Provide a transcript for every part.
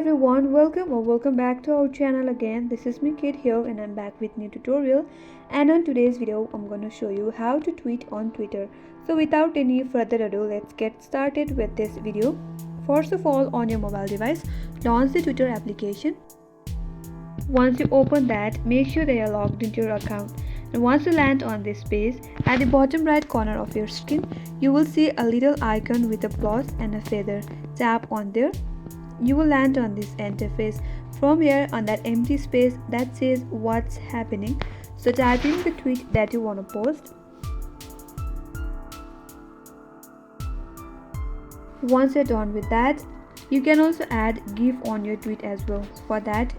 everyone, welcome back to our channel again. This is me Kid here and I'm back with new tutorial, and on today's video I'm going to show you how to tweet on Twitter. So without any further ado, let's get started with this video. First of all, on your mobile device, launch the Twitter application. Once you open that, make sure they are logged into your account. And once you land on this page, at the bottom right corner of your screen, you will see a little icon with a plus and a feather. Tap on there. You will land on this interface. From here, on that empty space that says what's happening, so type in the tweet that you want to post. Once you're done with that, you can also add GIF on your tweet as well. For that,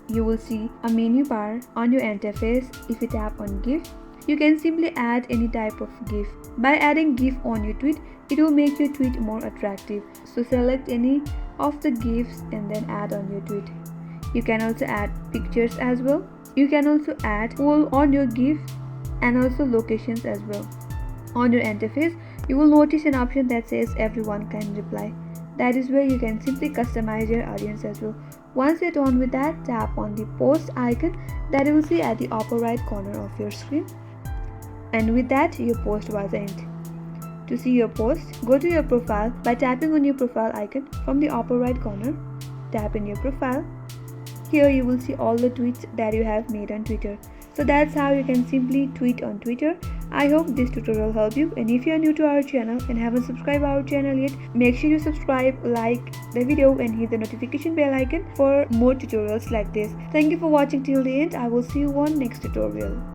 you will see a menu bar on your interface. If you tap on GIF, you can simply add any type of GIF. By adding GIF on your tweet, it will make your tweet more attractive. So select any of the GIFs and then add on your tweet. You can also add pictures as well. You can also add poll on your GIF and also locations as well. On your interface, you will notice an option that says everyone can reply. That is where you can simply customize your audience as well. Once you're done with that, tap on the post icon that you will see at the upper right corner of your screen. And with that, your post was ended. To see your post, go to your profile by tapping on your profile icon from the upper right corner. Tap in your profile. Here you will see all the tweets that you have made on Twitter. So that's how you can simply tweet on Twitter. I hope this tutorial helped you, and if you are new to our channel and haven't subscribed our channel yet, make sure you subscribe, like the video and hit the notification bell icon for more tutorials like this. Thank you for watching till the end. I will see you on next tutorial.